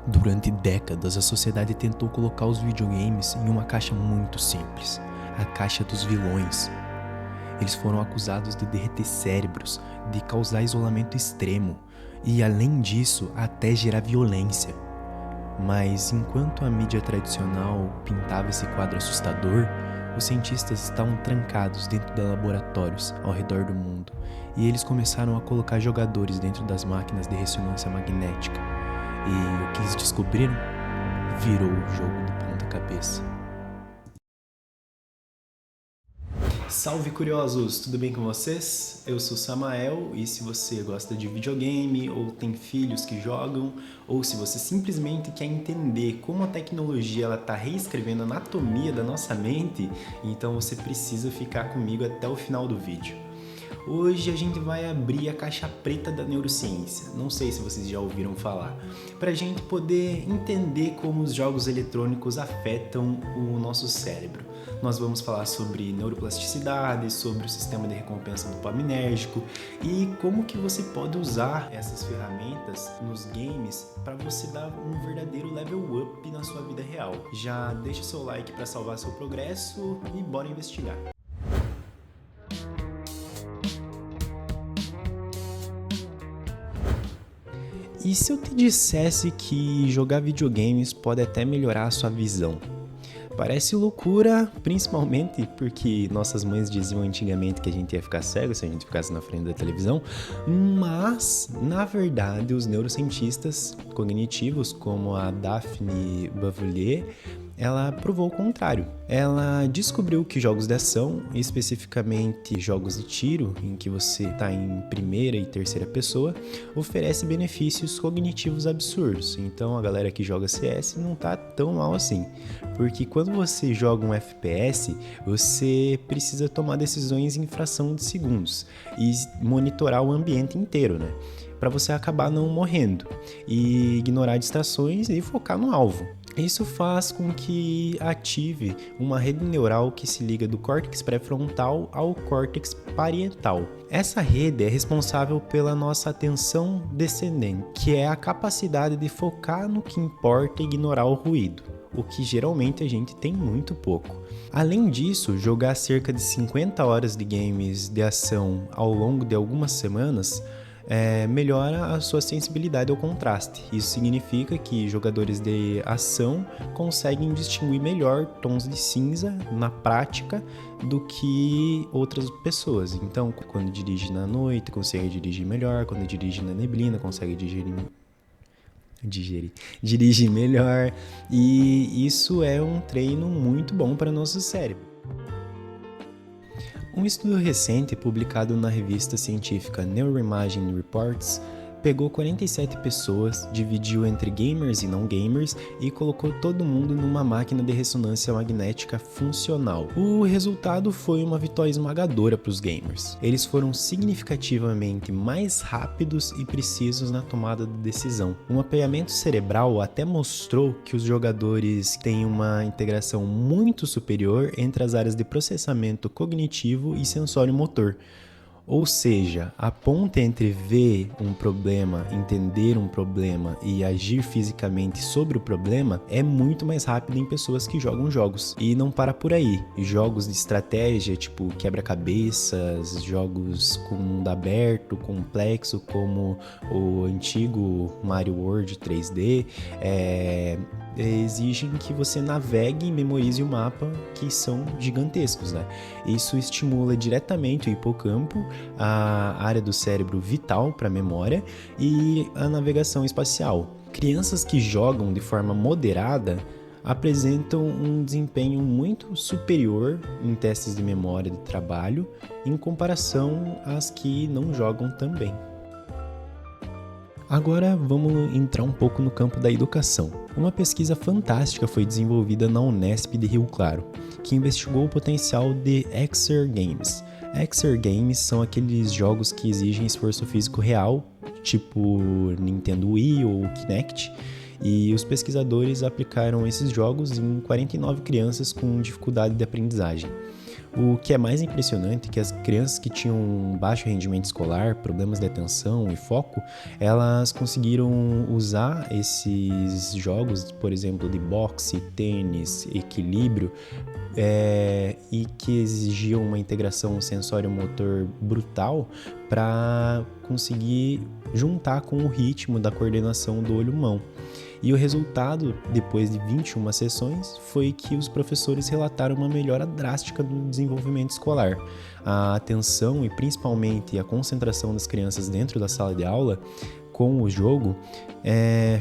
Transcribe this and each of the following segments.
Durante décadas, a sociedade tentou colocar os videogames em uma caixa muito simples, a caixa dos vilões. Eles foram acusados de derreter cérebros, de causar isolamento extremo e, além disso, até gerar violência. Mas enquanto a mídia tradicional pintava esse quadro assustador, os cientistas estavam trancados dentro de laboratórios ao redor do mundo e eles começaram a colocar jogadores dentro das máquinas de ressonância magnética. E o que eles descobriram virou o jogo do ponta-cabeça. Salve curiosos, tudo bem com vocês? Eu sou Samael e se você gosta de videogame ou tem filhos que jogam ou se você simplesmente quer entender como a tecnologia está reescrevendo a anatomia da nossa mente, então você precisa ficar comigo até o final do vídeo. Hoje a gente vai abrir a caixa preta da neurociência, não sei se vocês já ouviram falar, para a gente poder entender como os jogos eletrônicos afetam o nosso cérebro. Nós vamos falar sobre neuroplasticidade, sobre o sistema de recompensa dopaminérgico e como que você pode usar essas ferramentas nos games para você dar um verdadeiro level up na sua vida real. Já deixa seu like para salvar seu progresso e bora investigar. E se eu te dissesse que jogar videogames pode até melhorar a sua visão? Parece loucura, principalmente porque nossas mães diziam antigamente que a gente ia ficar cego se a gente ficasse na frente da televisão, mas, na verdade, os neurocientistas cognitivos, como a Daphne Bavelier, ela provou o contrário. Ela descobriu que jogos de ação, especificamente jogos de tiro, em que você está em primeira e terceira pessoa, oferece benefícios cognitivos absurdos. Então a galera que joga CS não tá tão mal assim, porque quando você joga um FPS, você precisa tomar decisões em fração de segundos e monitorar o ambiente inteiro, né? Para você acabar não morrendo e ignorar distrações e focar no alvo. Isso faz com que ative uma rede neural que se liga do córtex pré-frontal ao córtex parietal. Essa rede é responsável pela nossa atenção descendente, que é a capacidade de focar no que importa e ignorar o ruído, o que geralmente a gente tem muito pouco. Além disso, jogar cerca de 50 horas de games de ação ao longo de algumas semanas melhora a sua sensibilidade ao contraste. Isso significa que jogadores de ação conseguem distinguir melhor tons de cinza na prática do que outras pessoas. Então, quando dirige na noite, consegue dirigir melhor, quando dirige na neblina, consegue dirige melhor. E isso é um treino muito bom para o nosso cérebro. Um estudo recente publicado na revista científica Neuroimaging Reports pegou 47 pessoas, dividiu entre gamers e não gamers e colocou todo mundo numa máquina de ressonância magnética funcional. O resultado foi uma vitória esmagadora para os gamers. Eles foram significativamente mais rápidos e precisos na tomada de decisão. Um mapeamento cerebral até mostrou que os jogadores têm uma integração muito superior entre as áreas de processamento cognitivo e sensório-motor. Ou seja, a ponte entre ver um problema, entender um problema e agir fisicamente sobre o problema é muito mais rápida em pessoas que jogam jogos. E não para por aí. Jogos de estratégia, tipo quebra-cabeças, jogos com mundo aberto, complexo, como o antigo Mario World 3D, exigem que você navegue e memorize o mapa, que são gigantescos, né? Isso estimula diretamente o hipocampo, a área do cérebro vital para a memória e a navegação espacial. Crianças que jogam de forma moderada apresentam um desempenho muito superior em testes de memória de trabalho em comparação às que não jogam também. Agora vamos entrar um pouco no campo da educação. Uma pesquisa fantástica foi desenvolvida na Unesp de Rio Claro, que investigou o potencial de Exergames. Exergames são aqueles jogos que exigem esforço físico real, tipo Nintendo Wii ou Kinect, e os pesquisadores aplicaram esses jogos em 49 crianças com dificuldade de aprendizagem. O que é mais impressionante é que as crianças que tinham baixo rendimento escolar, problemas de atenção e foco, elas conseguiram usar esses jogos, por exemplo, de boxe, tênis, equilíbrio, e que exigiam uma integração sensório-motor brutal para conseguir juntar com o ritmo da coordenação do olho-mão. E o resultado, depois de 21 sessões, foi que os professores relataram uma melhora drástica no desenvolvimento escolar. A atenção e principalmente a concentração das crianças dentro da sala de aula com o jogo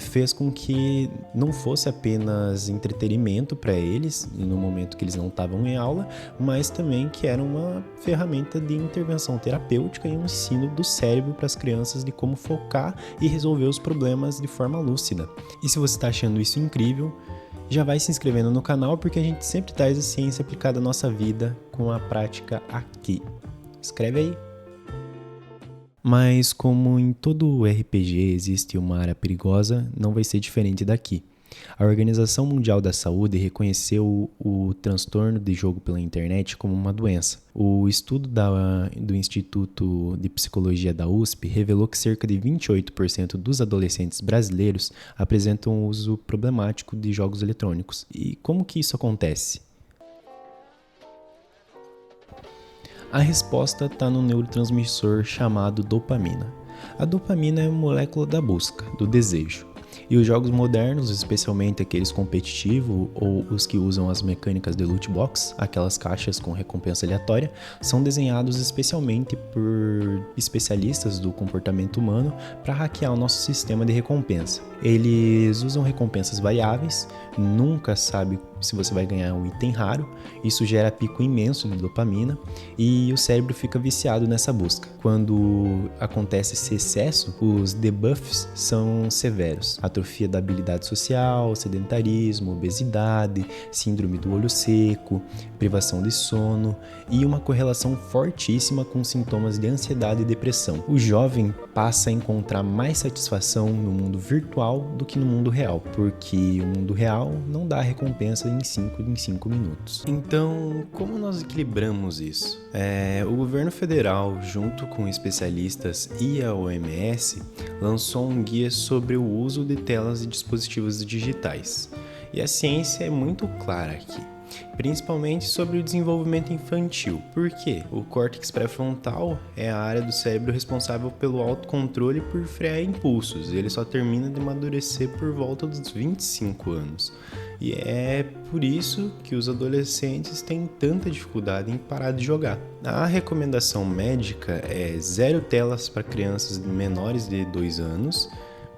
fez com que não fosse apenas entretenimento para eles no momento que eles não estavam em aula, mas também que era uma ferramenta de intervenção terapêutica e um ensino do cérebro para as crianças de como focar e resolver os problemas de forma lúcida. E se você está achando isso incrível, já vai se inscrevendo no canal porque a gente sempre traz a ciência aplicada à nossa vida com a prática aqui. Escreve aí! Mas como em todo RPG existe uma área perigosa, não vai ser diferente daqui. A Organização Mundial da Saúde reconheceu o transtorno de jogo pela internet como uma doença. O estudo do Instituto de Psicologia da USP revelou que cerca de 28% dos adolescentes brasileiros apresentam uso problemático de jogos eletrônicos. E como que isso acontece? A resposta está no neurotransmissor chamado dopamina. A dopamina é a molécula da busca, do desejo. E os jogos modernos, especialmente aqueles competitivos ou os que usam as mecânicas de loot box, aquelas caixas com recompensa aleatória, são desenhados especialmente por especialistas do comportamento humano para hackear o nosso sistema de recompensa. Eles usam recompensas variáveis, nunca sabe se você vai ganhar um item raro, isso gera pico imenso de dopamina e o cérebro fica viciado nessa busca. Quando acontece esse excesso, os debuffs são severos. Atrofia da habilidade social, sedentarismo, obesidade, síndrome do olho seco, privação de sono e uma correlação fortíssima com sintomas de ansiedade e depressão. O jovem passa a encontrar mais satisfação no mundo virtual do que no mundo real, porque o mundo real não dá recompensa em 5 minutos. Então, como nós equilibramos isso? O governo federal, junto com especialistas e a OMS, lançou um guia sobre o uso de telas e dispositivos digitais. E a ciência é muito clara aqui, principalmente sobre o desenvolvimento infantil. Por quê? O córtex pré-frontal é a área do cérebro responsável pelo autocontrole por frear impulsos. Ele só termina de amadurecer por volta dos 25 anos. E é por isso que os adolescentes têm tanta dificuldade em parar de jogar. A recomendação médica é 0 telas para crianças menores de 2 anos,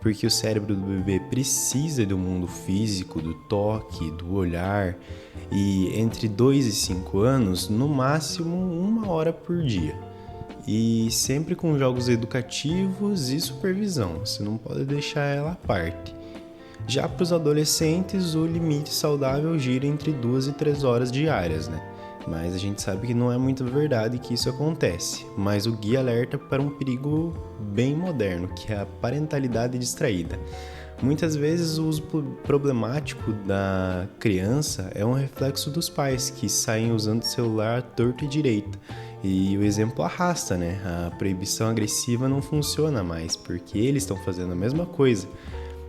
porque o cérebro do bebê precisa do mundo físico, do toque, do olhar, e entre 2 e 5 anos, no máximo 1 hora por dia. E sempre com jogos educativos e supervisão, você não pode deixar ela à parte. Já para os adolescentes, o limite saudável gira entre 2 e 3 horas diárias, né? Mas a gente sabe que não é muito verdade que isso acontece. Mas o guia alerta para um perigo bem moderno, que é a parentalidade distraída. Muitas vezes o uso problemático da criança é um reflexo dos pais, que saem usando o celular à torto e direita. E o exemplo arrasta, né? A proibição agressiva não funciona mais, porque eles estão fazendo a mesma coisa.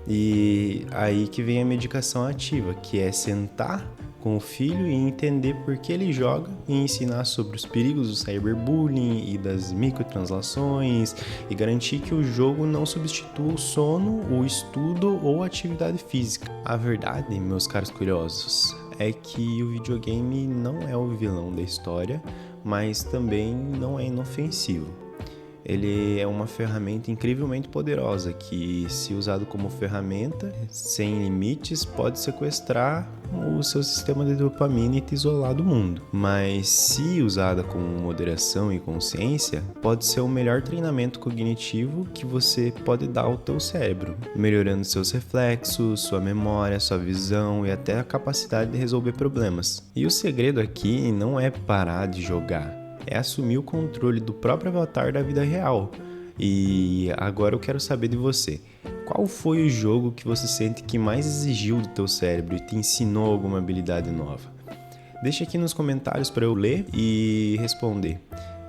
E aí que vem a medicação ativa, que é sentar com o filho e entender por que ele joga e ensinar sobre os perigos do cyberbullying e das microtransações e garantir que o jogo não substitua o sono, o estudo ou a atividade física. A verdade, meus caros curiosos, é que o videogame não é o vilão da história, mas também não é inofensivo. Ele é uma ferramenta incrivelmente poderosa que, se usado como ferramenta, sem limites, pode sequestrar o seu sistema de dopamina e te isolar do mundo. Mas, se usada com moderação e consciência, pode ser o melhor treinamento cognitivo que você pode dar ao teu cérebro, melhorando seus reflexos, sua memória, sua visão e até a capacidade de resolver problemas. E o segredo aqui não é parar de jogar, é assumir o controle do próprio avatar da vida real. E agora eu quero saber de você. Qual foi o jogo que você sente que mais exigiu do teu cérebro e te ensinou alguma habilidade nova? Deixa aqui nos comentários para eu ler e responder.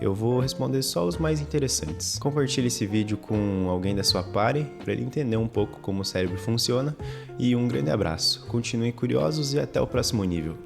Eu vou responder só os mais interessantes. Compartilhe esse vídeo com alguém da sua party para ele entender um pouco como o cérebro funciona. E um grande abraço. Continuem curiosos e até o próximo nível.